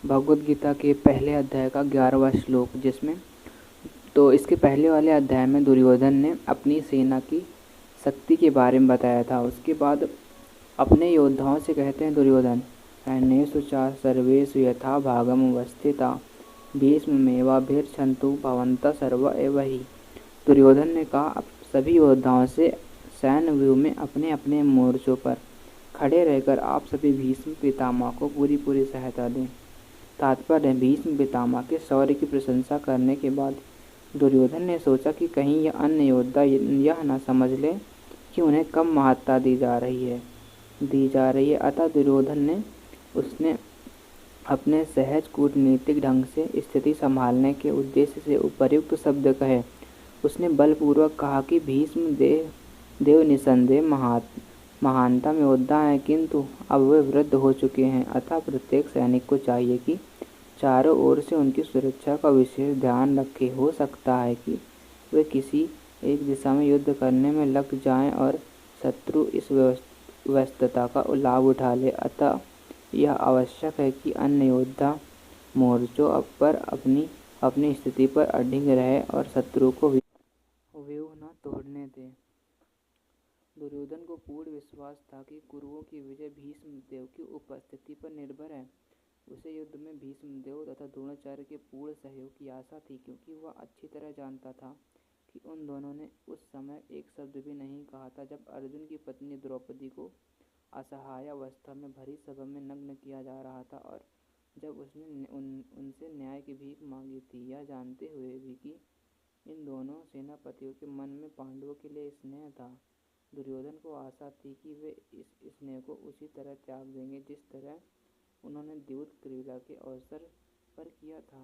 भगवद गीता के पहले अध्याय का 11वां श्लोक, जिसमें तो इसके पहले वाले अध्याय में दुर्योधन ने अपनी सेना की शक्ति के बारे में बताया था। उसके बाद अपने योद्धाओं से कहते हैं दुर्योधन, सैन्येषु च सर्वेषु यथा भागम अवस्थिता भीष्ममेवाभिरक्षन्तु भवन्तः सर्व एव हि। दुर्योधन ने कहा, अब सभी योद्धाओं से सैन्य व्यूह में अपने अपने मोर्चों पर खड़े रहकर आप सभी भीष्म पितामह को पूरी सहायता दें। तात्पर्य, भीष्म पितामह के शौर्य की प्रशंसा करने के बाद दुर्योधन ने सोचा कि कहीं यह अन्य योद्धा यह न समझ ले कि उन्हें कम महत्ता दी जा रही है। अतः दुर्योधन उसने अपने सहज कूटनीतिक ढंग से स्थिति संभालने के उद्देश्य से उपर्युक्त शब्द कहे। उसने बलपूर्वक कहा कि भीष्म देव निसंदेह महानतम योद्धा हैं, किंतु अब वे वृद्ध हो चुके हैं। अतः प्रत्येक सैनिक को चाहिए कि चारों ओर से उनकी सुरक्षा का विशेष ध्यान रखे। हो सकता है कि वे किसी एक दिशा में युद्ध करने में लग जाएं और शत्रु इस व्यस्तता का लाभ उठा ले। अतः यह आवश्यक है कि अन्य योद्धा मोर्चों पर अपनी स्थिति पर अडिग रहे और शत्रु को व्यूह न तोड़ने दे। दुर्योधन को पूर्ण विश्वास था कि कुरुओं की विजय भीष्म देव की उपस्थिति पर निर्भर है। उसे युद्ध में भीष्म देव तथा द्रोणाचार्य के पूर्ण सहयोग की आशा थी, क्योंकि वह अच्छी तरह जानता था कि उन दोनों ने उस समय एक शब्द भी नहीं कहा था जब अर्जुन की पत्नी द्रौपदी को असहाय अवस्था में भरी सभा में नग्न किया जा रहा था, और जब उसने उनसे न्याय की भीख मांगी थी। यह जानते हुए भी कि इन दोनों सेनापतियों के मन में पांडवों के लिए स्नेह था, दुर्योधन को आशा थी कि वे इस स्नेह को उसी तरह त्याग देंगे जिस तरह उन्होंने द्यूत क्रीड़ा के अवसर पर किया था।